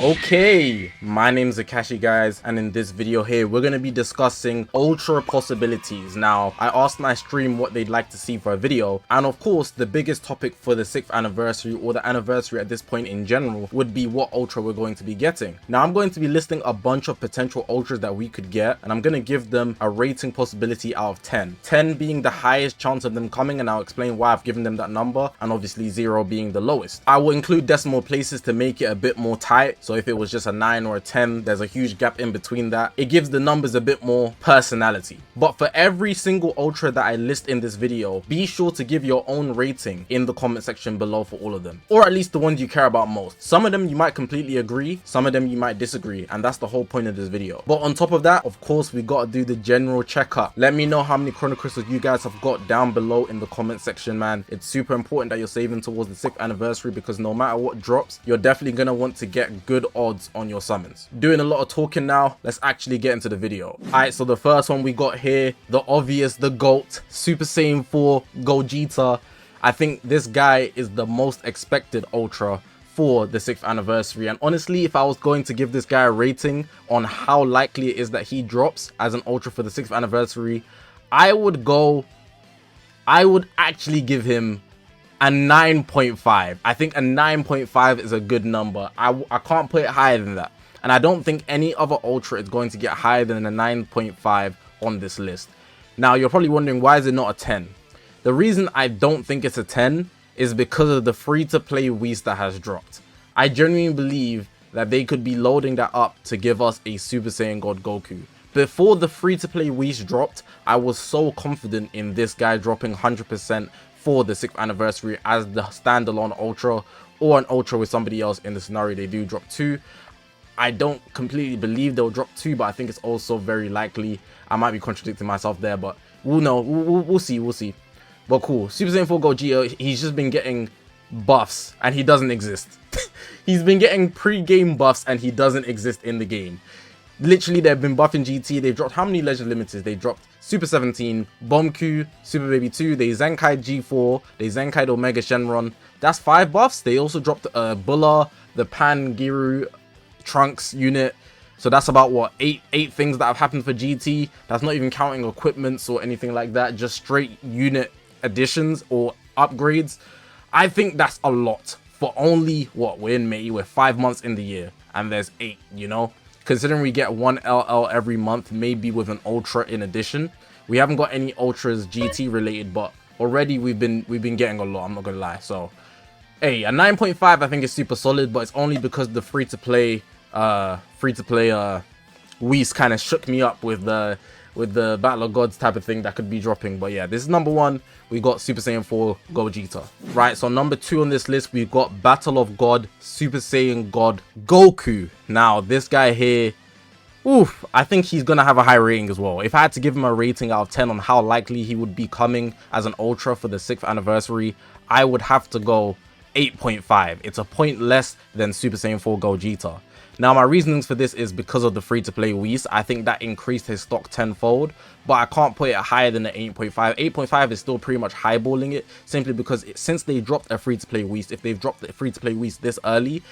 Okay, my name's Zakashi, guys, and in this video here we're going to be discussing ultra possibilities. Now, I asked my stream what they'd like to see for a video, and of course the biggest topic for the 6th anniversary, or the anniversary at this point in general, would be what ultra we're going to be getting. Now, I'm going to be listing a bunch of potential ultras that we could get, and I'm going to give them a rating possibility out of 10. 10 being the highest chance of them coming, and I'll explain why I've given them that number, and obviously 0 being the lowest. I will include decimal places to make it a bit more tight, so if it was just a 9 or a 10, there's a huge gap in between that. It gives the numbers a bit more personality. But for every single ultra that I list in this video, be sure to give your own rating in the comment section below for all of them, or at least the ones you care about most. Some of them you might completely agree, some of them you might disagree, and that's the whole point of this video. But on top of that, of course, we gotta do the general checkup. Let me know how many chrono crystals you guys have got down below in the comment section, man. It's super important that you're saving towards the 6th anniversary, because no matter what drops, you're definitely gonna want to get good odds on your summons. Doing a lot of talking now, let's actually get into the video. Alright, so the first one we got here, the obvious, the GOAT, Super Saiyan 4 Gogeta. I think this guy is the most expected ultra for the 6th anniversary, and honestly, if I was going to give this guy a rating on how likely it is that he drops as an ultra for the 6th anniversary, I would actually give him a 9.5. I think a 9.5 is a good number. I can't put it higher than that. And I don't think any other ultra is going to get higher than a 9.5 on this list. Now, you're probably wondering, why is it not a 10? The reason I don't think it's a 10 is because of the free-to-play Whis that has dropped. I genuinely believe that they could be loading that up to give us a Super Saiyan God Goku. Before the free-to-play Whis dropped, I was so confident in this guy dropping 100% for the 6th anniversary as the standalone ultra, or an ultra with somebody else in the scenario they do drop 2. I don't completely believe they'll drop 2, but I think it's also very likely. I might be contradicting myself there, but we'll know. We'll see. But cool. Super Saiyan 4 Gogeta, he's just been getting buffs and he doesn't exist. He's been getting pre-game buffs and he doesn't exist in the game. Literally, they've been buffing GT. They've dropped how many Legend Limiteds? They dropped Super 17, Bomku, Super Baby 2, they Zenkai G4, they Zenkai Omega Shenron. That's 5 buffs. They also dropped Bulla, the Pan Giru Trunks unit. So that's about what, eight things that have happened for GT. That's not even counting equipments or anything like that, just straight unit additions or upgrades. I think that's a lot for only what, we're in May, we're 5 months in the year, and there's 8, you know? Considering we get 1 LL every month, maybe with an ultra in addition. We haven't got any ultras GT related, but already we've been getting a lot, I'm not gonna lie. So hey, a 9.5 I think is super solid, but it's only because the free-to-play Whis kind of shook me up with the Battle of Gods type of thing that could be dropping. But yeah, this is number 1. We got Super Saiyan 4 Gogeta. Right, so number 2 on this list, we've got Battle of God Super Saiyan God Goku. Now, this guy here, oof, I think he's gonna have a high rating as well. If I had to give him a rating out of 10 on how likely he would be coming as an ultra for the 6th anniversary, I would have to go 8.5. It's a point less than Super Saiyan 4 Gogeta. Now, my reasonings for this is because of the free-to-play Whis. I think that increased his stock tenfold, but I can't put it higher than the 8.5. 8.5 is still pretty much highballing it, simply because since they dropped a free-to-play Whis, if they've dropped the free-to-play Whis this early,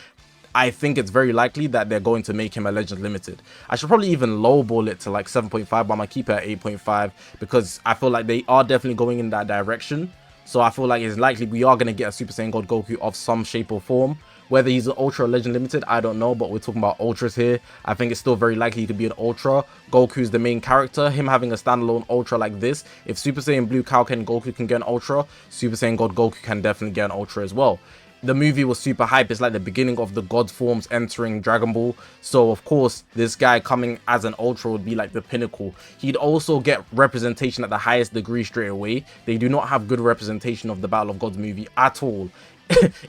I think it's very likely that they're going to make him a Legend Limited. I should probably even lowball it to like 7.5, but I'm going to keep it at 8.5 because I feel like they are definitely going in that direction. So I feel like it's likely we are going to get a Super Saiyan God Goku of some shape or form. Whether he's an Ultra or Legend Limited, I don't know, but we're talking about Ultras here. I think it's still very likely to be an Ultra. Goku's the main character. Him having a standalone Ultra like this, if Super Saiyan Blue Kaioken Goku can get an Ultra, Super Saiyan God Goku can definitely get an Ultra as well. The movie was super hype. It's like the beginning of the God forms entering Dragon Ball. So, of course, this guy coming as an Ultra would be like the pinnacle. He'd also get representation at the highest degree straight away. They do not have good representation of the Battle of Gods movie at all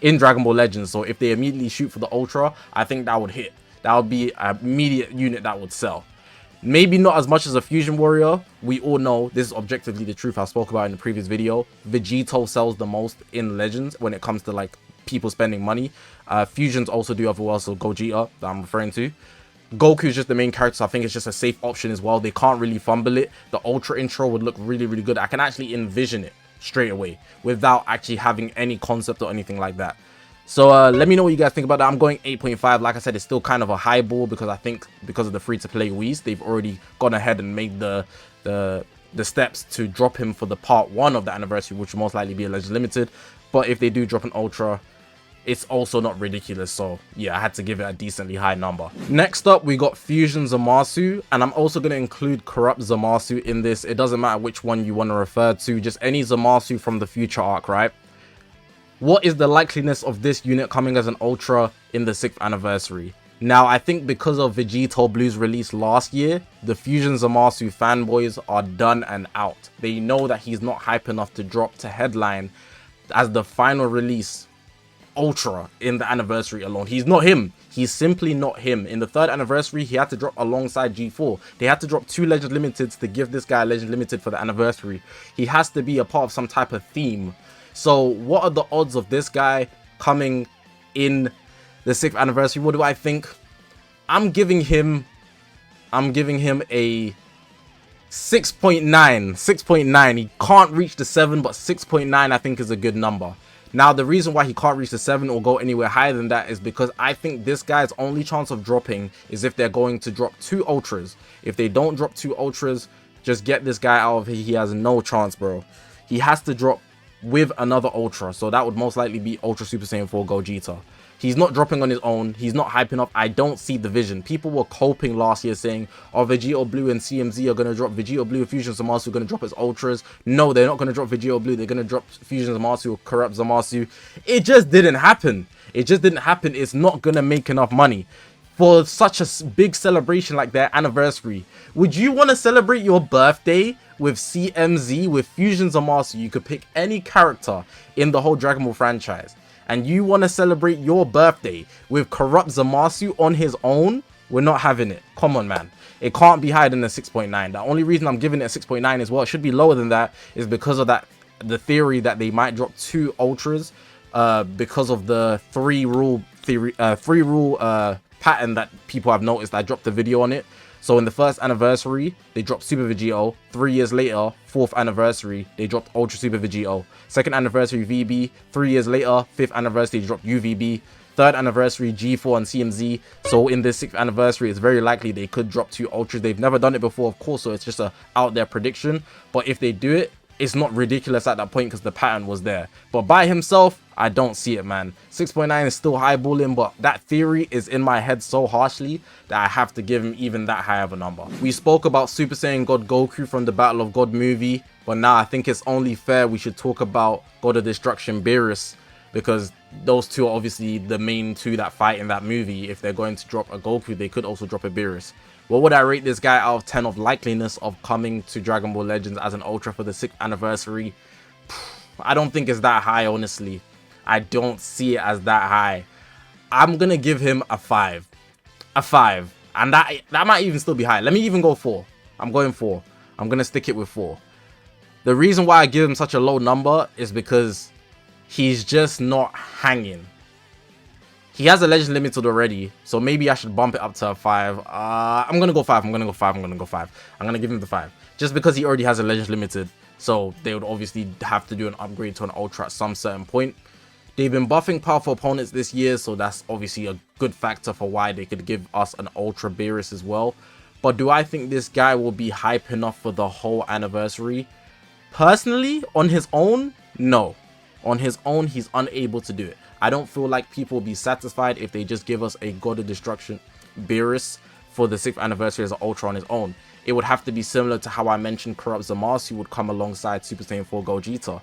in Dragon Ball Legends. So if they immediately shoot for the Ultra, I think that would hit. That would be an immediate unit that would sell. Maybe not as much as a Fusion Warrior. We all know this is objectively the truth I spoke about in the previous video. Vegito sells the most in Legends when it comes to like people spending money. Fusions also do other well, so Gogeta that I'm referring to. Goku is just the main character, so I think it's just a safe option as well. They can't really fumble it. The Ultra intro would look really, really good. I can actually envision it straight away without actually having any concept or anything like that. So let me know what you guys think about that. I'm going 8.5. Like I said, it's still kind of a high ball because I think because of the free-to-play Wii's, they've already gone ahead and made the steps to drop him for the part 1 of the anniversary, which will most likely be a Legend Limited. But if they do drop an Ultra, it's also not ridiculous. So yeah, I had to give it a decently high number. Next up, we got Fusion Zamasu, and I'm also going to include Corrupt Zamasu in this. It doesn't matter which one you want to refer to, just any Zamasu from the future arc, right? What is the likeliness of this unit coming as an Ultra in the 6th anniversary? Now, I think because of Vegito Blue's release last year, the Fusion Zamasu fanboys are done and out. They know that he's not hype enough to drop to headline as the final release Ultra in the anniversary alone. He's not him. He's simply not him. In the 3rd anniversary, he had to drop alongside G4. They had to drop 2 Legend Limiteds to give this guy a Legend Limited for the anniversary. He has to be a part of some type of theme. So what are the odds of this guy coming in the 6th anniversary? What do I think? I'm giving him a 6.9. 6.9. He can't reach the 7, but 6.9 I think is a good number. Now, the reason why he can't reach the 7 or go anywhere higher than that is because I think this guy's only chance of dropping is if they're going to drop 2 Ultras. If they don't drop 2 Ultras, just get this guy out of here. He has no chance, bro. He has to drop with another Ultra, so that would most likely be Ultra Super Saiyan 4 Gogeta. He's not dropping on his own. He's not hyping up. I don't see the vision. People were coping last year saying, oh, Vegito Blue and CMZ are going to drop. Vegito Blue and Fusion Zamasu are going to drop as Ultras. No, they're not going to drop Vegito Blue. They're going to drop Fusion Zamasu or Corrupt Zamasu. It just didn't happen. It just didn't happen. It's not going to make enough money. For such a big celebration like their anniversary, would you want to celebrate your birthday with CMZ, with Fusion Zamasu? You could pick any character in the whole Dragon Ball franchise, and you want to celebrate your birthday with Corrupt Zamasu on his own? We're not having it. Come on, man. It can't be higher than a 6.9. The only reason I'm giving it a 6.9 as well, it should be lower than that, is because of that, the theory that they might drop 2 Ultras because of the 3 rule pattern that people have noticed. I dropped a video on it. So in the 1st anniversary, they dropped Super Vegito. 3 years later, 4th anniversary, they dropped Ultra Super Vegito. 2nd anniversary, VB. 3 years later, 5th anniversary, they dropped UVB. 3rd anniversary, G4 and CMZ. So in this 6th anniversary, it's very likely they could drop 2 Ultras. They've never done it before, of course, so it's just a out there prediction. But if they do it, it's not ridiculous at that point because the pattern was there. But by himself, I don't see it, man. 6.9 is still highballing, but that theory is in my head so harshly that I have to give him even that high of a number. We spoke about Super Saiyan God Goku from the Battle of God movie, but now I think it's only fair we should talk about God of Destruction Beerus, because those two are obviously the main 2 that fight in that movie. If they're going to drop a Goku, they could also drop a Beerus. What would I rate this guy out of 10 of likeliness of coming to Dragon Ball Legends as an Ultra for the 6th anniversary? I don't think it's that high, honestly. I don't see it as that high. I'm going to give him a 5. A 5. And that might even still be high. Let me even go 4. I'm going 4. I'm going to stick it with 4. The reason why I give him such a low number is because he's just not hanging. He has a Legend Limited already, so maybe I should bump it up to a 5. I'm going to go 5. I'm going to go 5. I'm going to go 5. I'm going to give him the 5. Just because he already has a Legend Limited, so they would obviously have to do an upgrade to an Ultra at some certain point. They've been buffing powerful opponents this year, so that's obviously a good factor for why they could give us an Ultra Beerus as well. But do I think this guy will be hype enough for the whole anniversary? Personally, on his own, no. On his own, he's unable to do it. I don't feel like people will be satisfied if they just give us a God of Destruction Beerus for the 6th anniversary as an Ultra on his own. It would have to be similar to how I mentioned Corrupt Zamasu would come alongside Super Saiyan 4 Gogeta.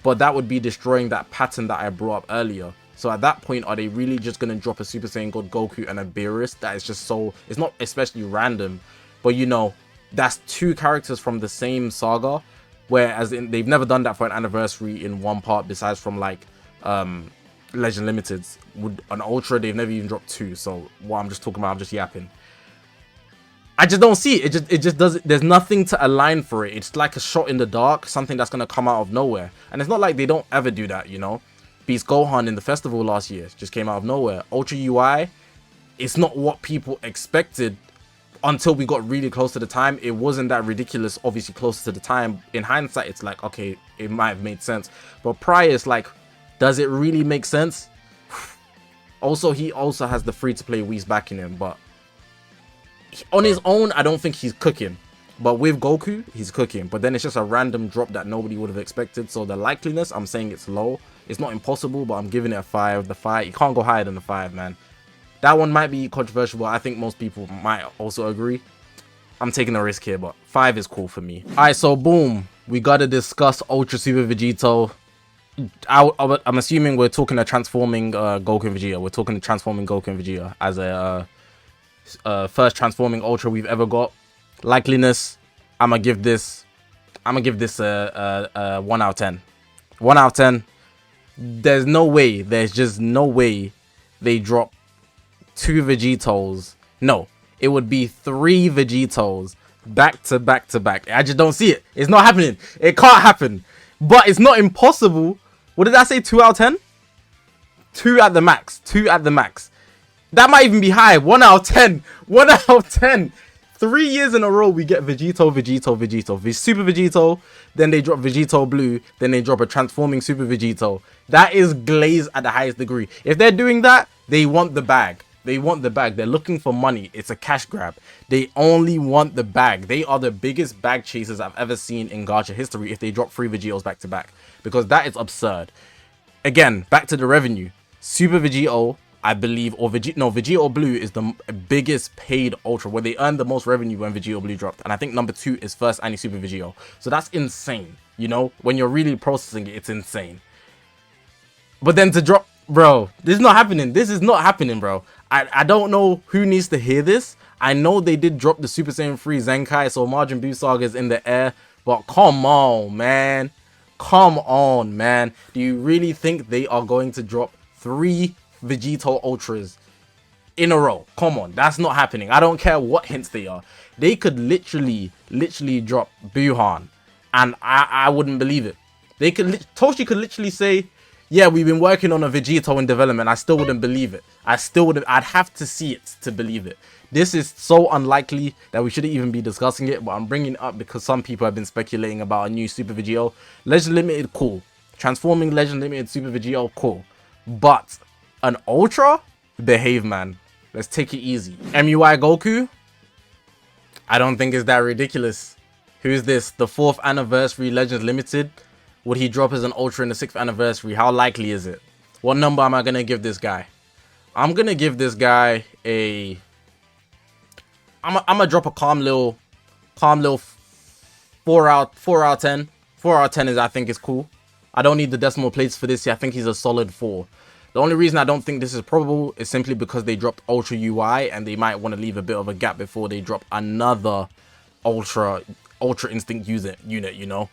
But that would be destroying that pattern that I brought up earlier. So at that point, are they really just going to drop a Super Saiyan God Goku and a Beerus? That is just so... It's not especially random. But you know, that's 2 characters from the same saga. Whereas they've never done that for an anniversary in one part besides from like Legend Limiteds. Would an Ultra, they've never even dropped 2. So what I'm just talking about, I'm just yapping. I just don't see it. It just doesn't. There's nothing to align for it. It's like a shot in the dark, something that's gonna come out of nowhere. And it's not like they don't ever do that, you know. Beast Gohan in the festival last year just came out of nowhere. Ultra UI, it's not what people expected until we got really close to the time. It wasn't that ridiculous, obviously close to the time. In hindsight, it's like, okay, it might have made sense. But prior, it's like, does it really make sense? Also, he also has the free-to-play Whis backing him, but on his own, I don't think he's cooking. But with Goku, he's cooking. But then it's just a random drop that nobody would have expected. So the likeliness, I'm saying it's low. It's not impossible, but I'm giving it a 5. The 5, you can't go higher than a 5, man. That one might be controversial, but I think most people might also agree. I'm taking a risk here, but 5 is cool for me. Alright, so boom. We gotta discuss Ultra Super Vegito. I'm assuming we're talking a transforming Goku and Vegeta. We're talking transforming Goku and Vegeta as a first transforming Ultra we've ever got. Likeliness, I'm gonna give this a 1 out of 10. 1 out of 10. There's just no way they drop 2 Vegetos. No, it would be 3 Vegetos back to back to back. I just don't see it. It's not happening. It can't happen. But it's not impossible. What did I say? 2 out of 10? 2 at the max. 2 at the max. That might even be high. 1 out of 10. 1 out of 10. 3 years in a row we get Vegito. Super Vegito. Then they drop Vegito Blue. Then they drop a transforming Super Vegito. That is glaze at the highest degree. If they're doing that, they want the bag. They want the bag. They're looking for money. It's a cash grab. They only want the bag. They are the biggest bag chasers I've ever seen in Gacha history if they drop 3 Vegetos back to back. Because that is absurd. Again, back to the revenue. Super Vegito, I believe, or Vegito Blue is the biggest paid Ultra, where they earned the most revenue when Vegito Blue dropped. And I think number 2 is first Annie Super Vegito. So that's insane. You know, when you're really processing it, it's insane. But then to drop, bro, this is not happening. This is not happening, bro. I don't know who needs to hear this. I know they did drop the Super Saiyan 3 Zenkai, so Majin Buu Saga is in the air. But come on, man. Come on, man. Do you really think they are going to drop 3 Vegito Ultras in a row? Come on, that's not happening. I don't care what hints they are. They could literally drop Buhan, and I wouldn't believe it. They could Toshi could literally say, yeah, we've been working on a Vegito in development. I still wouldn't believe it. I'd have to see it to believe it. This is so unlikely that we shouldn't even be discussing it, but I'm bringing it up because some people have been speculating about a new Super Vegito. Legend Limited, cool. Transforming Legend Limited Super Vegito, cool. But an Ultra? Behave, man. Let's take it easy. MUI Goku? I don't think it's that ridiculous. Who's this? The 4th anniversary Legends Limited? Would he drop as an Ultra in the 6th anniversary? How likely is it? What number am I going to give this guy? I'm going to give this guy a... I'm going to drop a calm little 4 out of 10. 4 out of 10 is, I think, is cool. I don't need the decimal places for this. I think he's a solid 4. The only reason I don't think this is probable is simply because they dropped Ultra UI and they might want to leave a bit of a gap before they drop another Ultra Instinct unit, you know.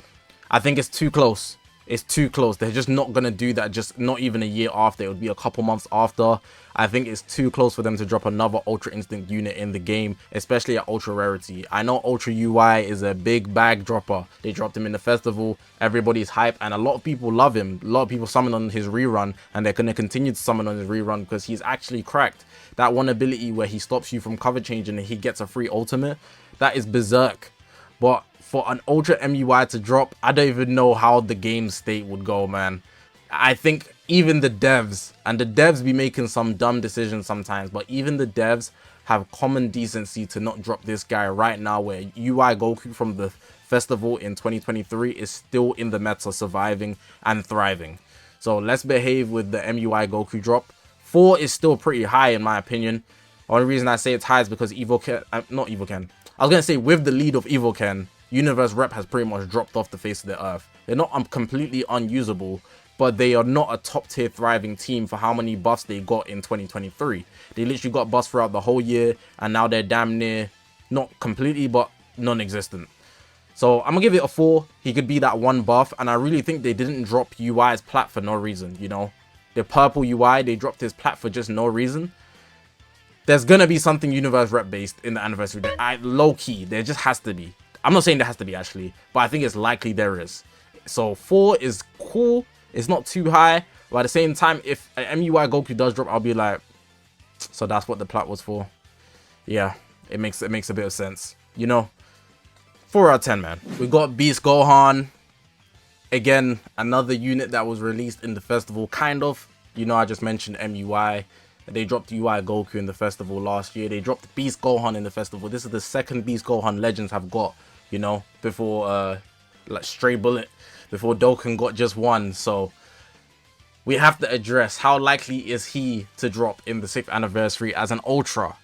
I think it's too close. It's too close. They're just not going to do that, just not even a year after. It would be a couple months after. I think it's too close for them to drop another Ultra Instinct unit in the game, especially at Ultra Rarity. I know Ultra UI is a big bag dropper. They dropped him in the festival. Everybody's hype, and a lot of people love him. A lot of people summon on his rerun, and they're going to continue to summon on his rerun because he's actually cracked. That one ability where he stops you from cover changing and he gets a free ultimate, that is berserk. But for an Ultra MUI to drop, I don't even know how the game state would go, man. I think even the devs, and the devs be making some dumb decisions sometimes, but even the devs have common decency to not drop this guy right now, where UI Goku from the festival in 2023 is still in the meta, surviving and thriving. So let's behave with the MUI Goku drop. 4 is still pretty high in my opinion. The only reason I say it's high is because Evoken, not Evoken. I was going to say with the lead of Evoken, Universe Rep has pretty much dropped off the face of the earth. They're not completely unusable, but they are not a top tier thriving team for how many buffs they got in 2023. They literally got buffs throughout the whole year, and now they're damn near, not completely, but non-existent. So I'm going to give it a 4. He could be that one buff, and I really think they didn't drop UI's plat for no reason, you know. The purple UI, they dropped his plat for just no reason. There's going to be something Universe Rep based in the anniversary. Low-key, there just has to be. I'm not saying there has to be actually, but I think it's likely there is. So 4 is cool. It's not too high, but at the same time, if an MUI Goku does drop, I'll be like, so that's what the plat was for. Yeah, it makes a bit of sense, you know. 4 out of 10, man. We got Beast Gohan. Again, another unit that was released in the festival, kind of. You know, I just mentioned MUI. They dropped UI Goku in the festival last year. They dropped Beast Gohan in the festival. This is the second Beast Gohan Legends have got, you know, before like Stray Bullet, before Dokkan got just one. So we have to address how likely is he to drop in the 6th anniversary as an Ultra.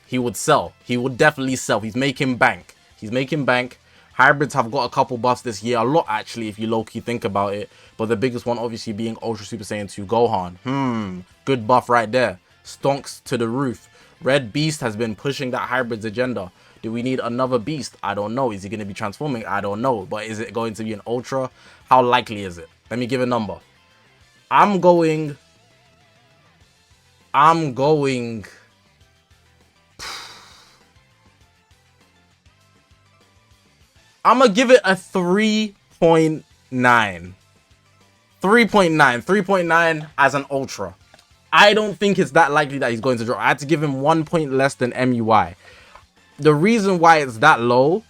He would sell. He would definitely sell. He's making bank. He's making bank. Hybrids have got a couple buffs this year. A lot, actually, if you low-key think about it. But the biggest one, obviously, being Ultra Super Saiyan 2 Gohan. Good buff right there. Stonks to the roof. Red Beast has been pushing that Hybrids agenda. Do we need another Beast? I don't know. Is he going to be transforming? I don't know. But is it going to be an Ultra? How likely is it? Let me give a number. I'm going to give it a 3.9. 3.9 as an Ultra. I don't think it's that likely that he's going to drop. I had to give him 1 point less than MUI. The reason why it's that low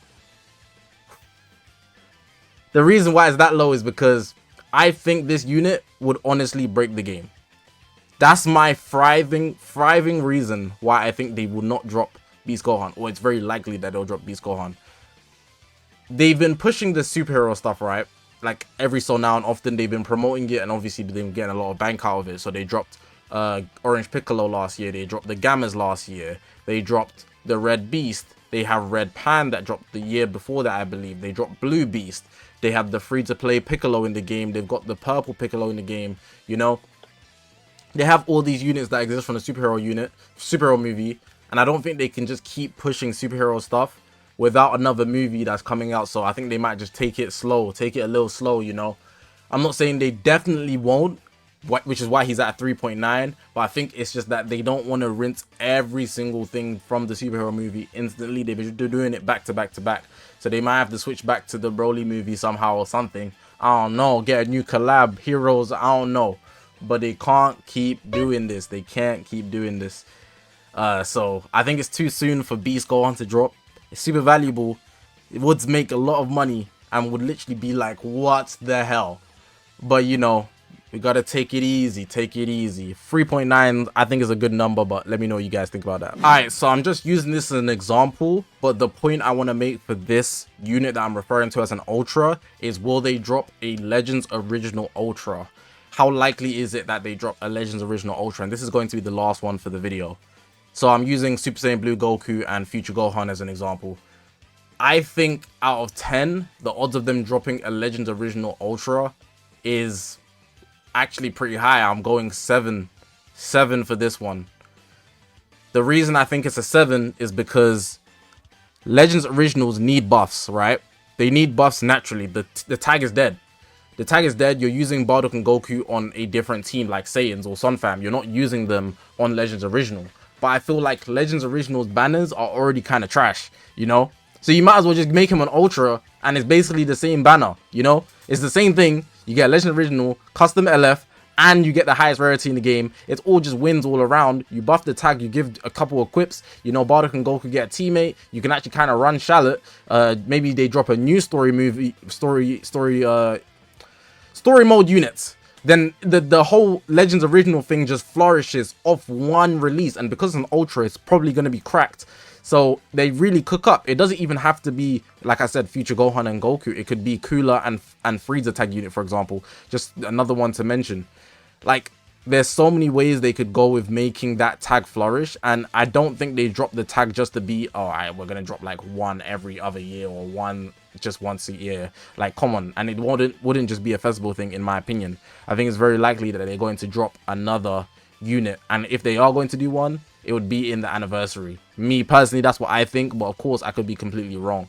is because I think this unit would honestly break the game. That's my thriving reason why I think they will not drop Beast Gohan, or it's very likely that they'll drop Beast Gohan. They've been pushing the superhero stuff, right? Like every so now and often they've been promoting it, and obviously they've been getting a lot of bank out of it. So they dropped Orange Piccolo last year, they dropped the Gammas last year, they dropped the Red Beast, they have Red Pan that dropped the year before that, I believe. They dropped Blue Beast, they have the free-to-play Piccolo in the game, they've got the purple Piccolo in the game, you know. They have all these units that exist from the superhero movie, and I don't think they can just keep pushing superhero stuff without another movie that's coming out. So I think they might just take it slow, take it a little slow, you know. I'm not saying they definitely won't, which is why he's at 3.9, but I think it's just that they don't want to rinse every single thing from the superhero movie instantly. They're doing it back to back to back, so they might have to switch back to the Broly movie somehow or something. I don't know, get a new collab, heroes, I don't know, but they can't keep doing this. They can't keep doing this. So I think it's too soon for Beast Gohan to drop. It's super valuable. It would make a lot of money and would literally be like, what the hell? But you know, we gotta take it easy, take it easy. 3.9 I think is a good number, but let me know what you guys think about that. Alright, so I'm just using this as an example, but the point I want to make for this unit that I'm referring to as an Ultra is, will they drop a Legends Original Ultra? How likely is it that they drop a Legends Original Ultra? And this is going to be the last one for the video. So I'm using Super Saiyan Blue Goku and Future Gohan as an example. I think out of 10, the odds of them dropping a Legends Original Ultra is actually pretty high. I'm going 7 for this one. The reason I think it's a 7 is because Legends Originals need buffs, right? They need buffs naturally. The tag is dead. The tag is dead. You're using Bardock and Goku on a different team like Saiyans or Sunfam. You're not using them on Legends Original. But I feel like Legends Original's banners are already kind of trash, you know? So you might as well just make him an Ultra, and it's basically the same banner, you know? It's the same thing. You get Legend Original, custom LF, and you get the highest rarity in the game. It's all just wins all around. You buff the tag, you give a couple of quips, you know, Bardock and Goku get a teammate. You can actually kind of run Shallot. Maybe they drop a new story mode units. Then the whole Legends Original thing just flourishes off one release, and because it's an Ultra, it's probably going to be cracked. So they really cook up. It doesn't even have to be, like I said, Future Gohan and Goku. It could be Cooler and Frieza tag unit, for example. Just another one to mention. Like, there's so many ways they could go with making that tag flourish, and I don't think they drop the tag just to be, oh, alright, we're gonna drop like one every other year or one just once a year. Like, come on. And it wouldn't just be a festival thing, in my opinion. I think it's very likely that they're going to drop another unit, and if they are going to do one, it would be in the anniversary. Me personally, that's what I think, but of course I could be completely wrong.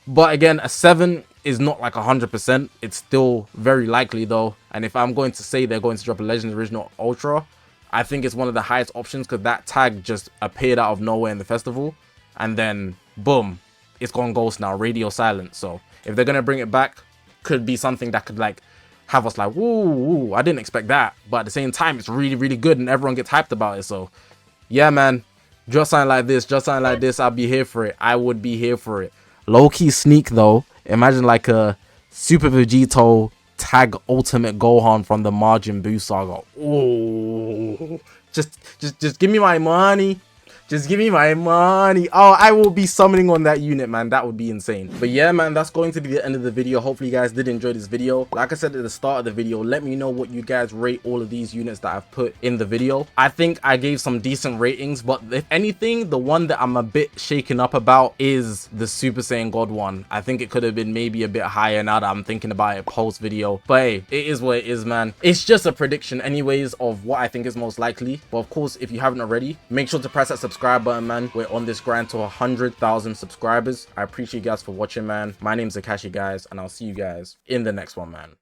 But again, a 7 is not like 100%. It's still very likely though. And if I'm going to say they're going to drop a Legends Original Ultra, I think it's one of the highest options, because that tag just appeared out of nowhere in the festival, and then boom, it's gone ghost now, radio silent. So if they're gonna bring it back, could be something that could like have us like, woo, I didn't expect that. But at the same time, it's really, really good and everyone gets hyped about it. So yeah, man, just something like this, I'll be here for it. I would be here for it. Low-key sneak though. Imagine like a Super Vegito tag Ultimate Gohan from the Majin Buu saga. Oh, Just give me my money. Just give me my money. Oh, I will be summoning on that unit, man. That would be insane. But yeah, man, that's going to be the end of the video. Hopefully you guys did enjoy this video. Like I said at the start of the video, let me know what you guys rate all of these units that I've put in the video. I think I gave some decent ratings, but if anything, the one that I'm a bit shaken up about is the Super Saiyan God one. I think it could have been maybe a bit higher now that I'm thinking about it post video. But hey, it is what it is, man. It's just a prediction anyways of what I think is most likely. But of course, if you haven't already, make sure to press that subscribe button, man. We're on this grind to 100,000 subscribers. I appreciate you guys for watching, man. My name's Zakashi, guys, and I'll see you guys in the next one, man.